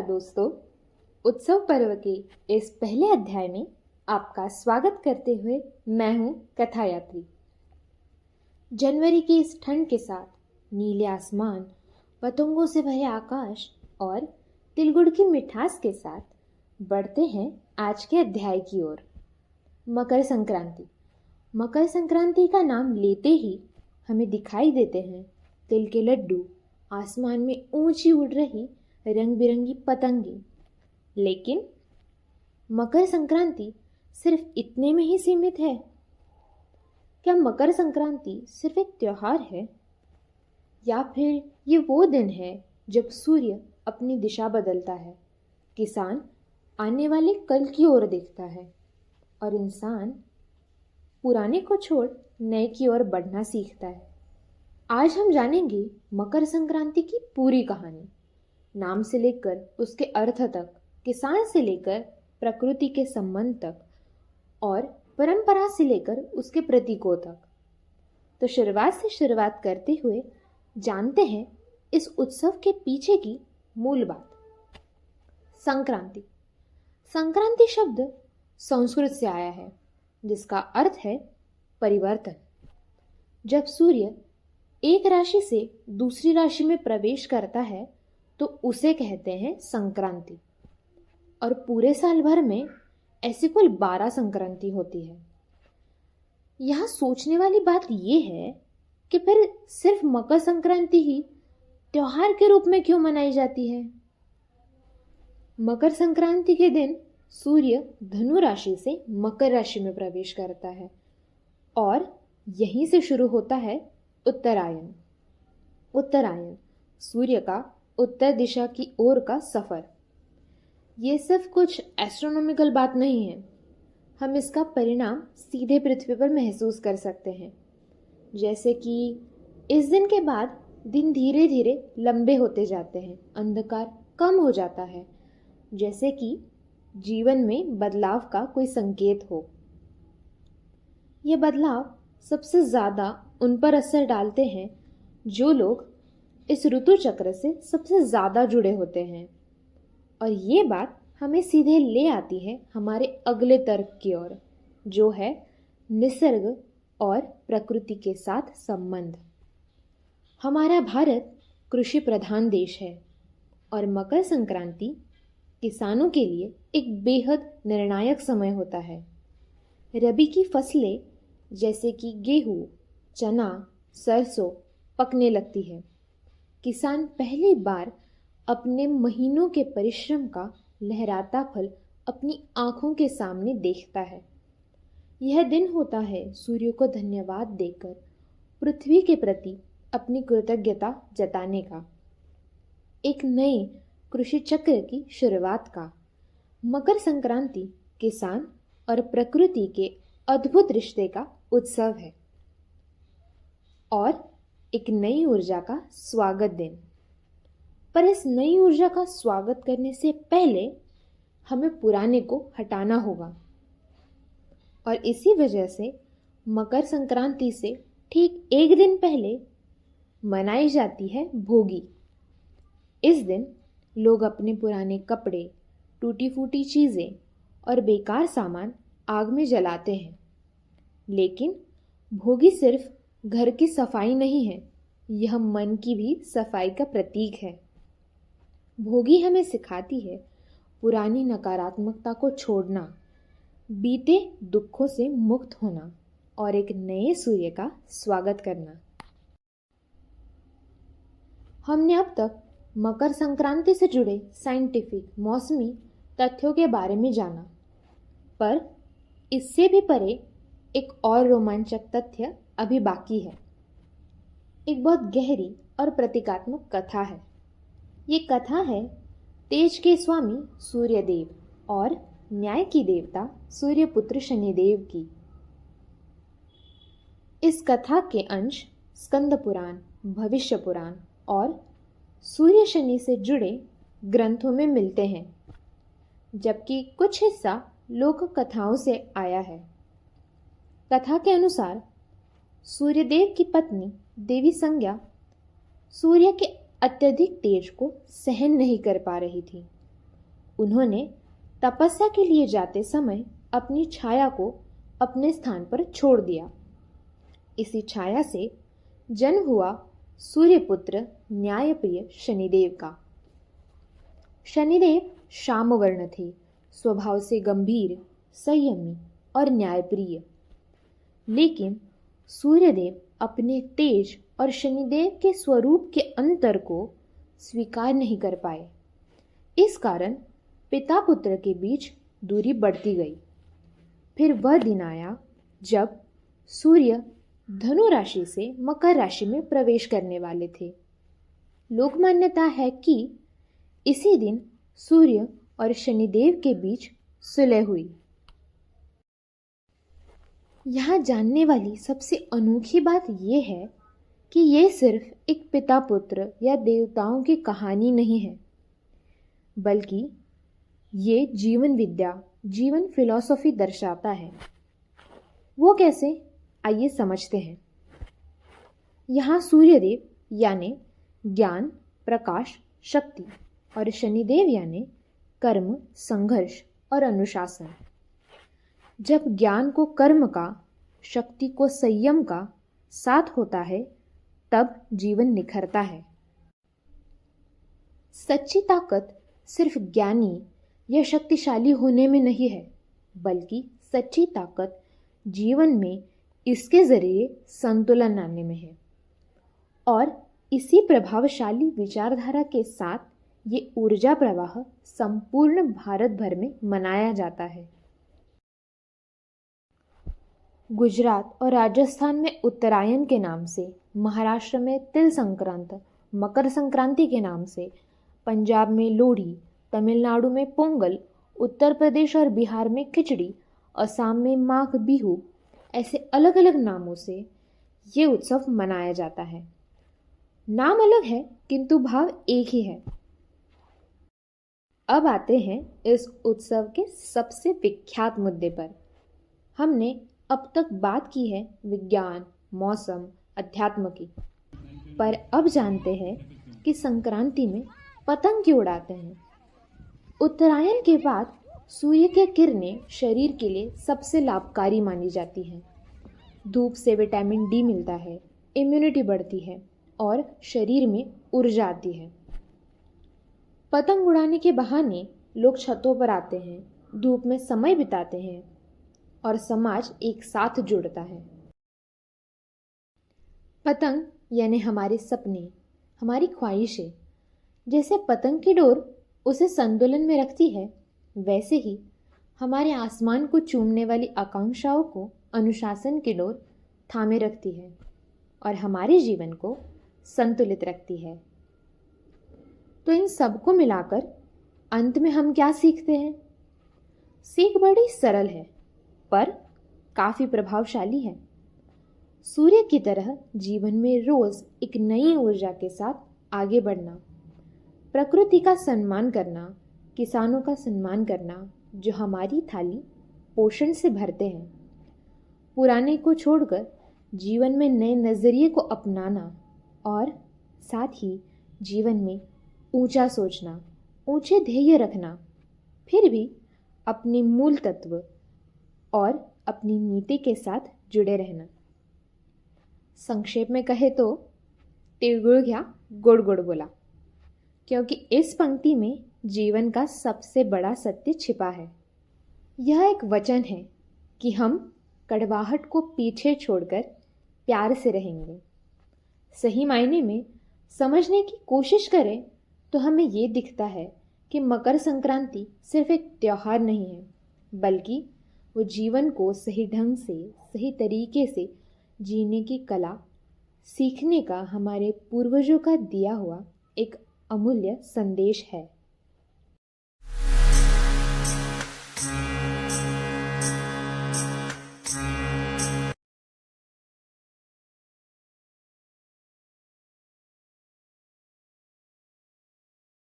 नमस्कार दोस्तों। उत्सव पर्व के इस पहले अध्याय में आपका स्वागत करते हुए मैं हूं कथा यात्री। जनवरी की इस ठंड के साथ नीले आसमान, पतंगों से भरे आकाश और तिलगुड़ की मिठास के साथ बढ़ते हैं आज के अध्याय की ओर। मकर संक्रांति। मकर संक्रांति का नाम लेते ही हमें दिखाई देते हैं तिल के लड्डू, आसमान में ऊंची उड़ रही रंग बिरंगी पतंगे। लेकिन मकर संक्रांति सिर्फ इतने में ही सीमित है? क्या मकर संक्रांति सिर्फ एक त्योहार है, या फिर ये वो दिन है जब सूर्य अपनी दिशा बदलता है, किसान आने वाले कल की ओर देखता है और इंसान पुराने को छोड़ नए की ओर बढ़ना सीखता है? आज हम जानेंगे मकर संक्रांति की पूरी कहानी, नाम से लेकर उसके अर्थ तक, किसान से लेकर प्रकृति के संबंध तक और परंपरा से लेकर उसके प्रतीकों तक। तो शुरुआत से शुरुआत करते हुए जानते हैं इस उत्सव के पीछे की मूल बात। संक्रांति। संक्रांति शब्द संस्कृत से आया है, जिसका अर्थ है परिवर्तन। जब सूर्य एक राशि से दूसरी राशि में प्रवेश करता है तो उसे कहते हैं संक्रांति। और पूरे साल भर में ऐसी कुल 12 संक्रांति होती है। यहाँ सोचने वाली बात यह है कि फिर सिर्फ मकर संक्रांति ही त्योहार के रूप में क्यों मनाई जाती है? मकर संक्रांति के दिन सूर्य धनु राशि से मकर राशि में प्रवेश करता है और यहीं से शुरू होता है उत्तरायण। उत्तरायण सूर्य का उत्तर दिशा की ओर का सफर। ये सिर्फ कुछ एस्ट्रोनॉमिकल बात नहीं है, हम इसका परिणाम सीधे पृथ्वी पर महसूस कर सकते हैं। जैसे कि इस दिन के बाद दिन धीरे धीरे लंबे होते जाते हैं, अंधकार कम हो जाता है, जैसे कि जीवन में बदलाव का कोई संकेत हो। ये बदलाव सबसे ज़्यादा उन पर असर डालते हैं जो लोग इस ऋतु चक्र से सबसे ज़्यादा जुड़े होते हैं। और ये बात हमें सीधे ले आती है हमारे अगले तर्क की ओर, जो है निसर्ग और प्रकृति के साथ संबंध। हमारा भारत कृषि प्रधान देश है और मकर संक्रांति किसानों के लिए एक बेहद निर्णायक समय होता है। रबी की फसलें जैसे कि गेहूँ, चना, सरसों पकने लगती है। किसान पहली बार अपने महीनों के परिश्रम का लहराता फल अपनी आंखों के सामने देखता है। यह दिन होता है सूर्य को धन्यवाद देकर पृथ्वी के प्रति अपनी कृतज्ञता जताने का, एक नए कृषि चक्र की शुरुआत का। मकर संक्रांति किसान और प्रकृति के अद्भुत रिश्ते का उत्सव है और एक नई ऊर्जा का स्वागत दिन। पर इस नई ऊर्जा का स्वागत करने से पहले हमें पुराने को हटाना होगा और इसी वजह से मकर संक्रांति से ठीक एक दिन पहले मनाई जाती है भोगी। इस दिन लोग अपने पुराने कपड़े, टूटी फूटी चीज़ें और बेकार सामान आग में जलाते हैं। लेकिन भोगी सिर्फ घर की सफाई नहीं है, यह मन की भी सफाई का प्रतीक है। भोगी हमें सिखाती है पुरानी नकारात्मकता को छोड़ना, बीते दुखों से मुक्त होना और एक नए सूर्य का स्वागत करना। हमने अब तक मकर संक्रांति से जुड़े साइंटिफिक मौसमी तथ्यों के बारे में जाना, पर इससे भी परे एक और रोमांचक तथ्य अभी बाकी है। एक बहुत गहरी और प्रतीकात्मक कथा है। ये कथा है तेज के स्वामी सूर्यदेव और न्याय की देवता सूर्यपुत्र शनिदेव की। इस कथा के अंश स्कंद पुराण, भविष्य पुराण और सूर्य शनि से जुड़े ग्रंथों में मिलते हैं, जबकि कुछ हिस्सा लोक कथाओं से आया है। कथा के अनुसार सूर्यदेव की पत्नी देवी संज्ञा सूर्य के अत्यधिक तेज को सहन नहीं कर पा रही थी उन्होंने तपस्या के लिए जाते समय अपनी छाया को अपने स्थान पर छोड़ दिया। इसी छाया से जन्म हुआ सूर्यपुत्र न्यायप्रिय शनिदेव का। शनिदेव श्यामवर्ण थे, स्वभाव से गंभीर, संयमी और न्यायप्रिय। लेकिन सूर्यदेव अपने तेज और शनिदेव के स्वरूप के अंतर को स्वीकार नहीं कर पाए। इस कारण पिता पुत्र के बीच दूरी बढ़ती गई। फिर वह दिन आया जब सूर्य धनु राशि से मकर राशि में प्रवेश करने वाले थे। लोक मान्यता है कि इसी दिन सूर्य और शनिदेव के बीच सुलह हुई। यहाँ जानने वाली सबसे अनोखी बात यह है कि ये सिर्फ एक पिता पुत्र या देवताओं की कहानी नहीं है, बल्कि ये जीवन विद्या, जीवन फिलॉसफी दर्शाता है। वो कैसे, आइए समझते हैं। यहाँ सूर्यदेव यानी ज्ञान, प्रकाश, शक्ति और शनिदेव यानी कर्म, संघर्ष और अनुशासन। जब ज्ञान को कर्म का, शक्ति को संयम का साथ होता है, तब जीवन निखरता है। सच्ची ताकत सिर्फ ज्ञानी या शक्तिशाली होने में नहीं है, बल्कि सच्ची ताकत जीवन में इसके जरिए संतुलन लाने में है। और इसी प्रभावशाली विचारधारा के साथ ये ऊर्जा प्रवाह संपूर्ण भारत भर में मनाया जाता है। गुजरात और राजस्थान में उत्तरायण के नाम से, महाराष्ट्र में तिल संक्रांत, मकर संक्रांति के नाम से, पंजाब में लोहड़ी, तमिलनाडु में पोंगल, उत्तर प्रदेश और बिहार में खिचड़ी, असम में माघ बिहू, ऐसे अलग अलग नामों से ये उत्सव मनाया जाता है। नाम अलग है किंतु भाव एक ही है। अब आते हैं इस उत्सव के सबसे विख्यात मुद्दे पर। हमने अब तक बात की है विज्ञान, मौसम, अध्यात्म की, पर अब जानते हैं कि संक्रांति में पतंग क्यों उड़ाते हैं। उत्तरायण के बाद सूर्य की किरणें शरीर के लिए सबसे लाभकारी मानी जाती हैं। धूप से विटामिन डी मिलता है, इम्यूनिटी बढ़ती है और शरीर में ऊर्जा आती है। पतंग उड़ाने के बहाने लोग छतों पर आते हैं, धूप में समय बिताते हैं और समाज एक साथ जुड़ता है। पतंग यानी हमारे सपने, हमारी ख्वाहिशें। जैसे पतंग की डोर उसे संतुलन में रखती है, वैसे ही हमारे आसमान को चूमने वाली आकांक्षाओं को अनुशासन की डोर थामे रखती है और हमारे जीवन को संतुलित रखती है। तो इन सबको मिलाकर अंत में हम क्या सीखते हैं? सीख बड़ी सरल है पर काफी प्रभावशाली है। सूर्य की तरह जीवन में रोज एक नई ऊर्जा के साथ आगे बढ़ना, प्रकृति का सम्मान करना, किसानों का सम्मान करना जो हमारी थाली पोषण से भरते हैं, पुराने को छोड़कर जीवन में नए नजरिए को अपनाना और साथ ही जीवन में ऊंचा सोचना, ऊंचे ध्येय रखना, फिर भी अपने मूल तत्व और अपनी नीति के साथ जुड़े रहना। संक्षेप में कहे तो तिल घ्या गुड़ गुड़ बोला, क्योंकि इस पंक्ति में जीवन का सबसे बड़ा सत्य छिपा है। यह एक वचन है कि हम कड़वाहट को पीछे छोड़कर प्यार से रहेंगे। सही मायने में समझने की कोशिश करें तो हमें ये दिखता है कि मकर संक्रांति सिर्फ एक त्योहार नहीं है, बल्कि वो जीवन को सही ढंग से, सही तरीके से जीने की कला सीखने का हमारे पूर्वजों का दिया हुआ एक अमूल्य संदेश है।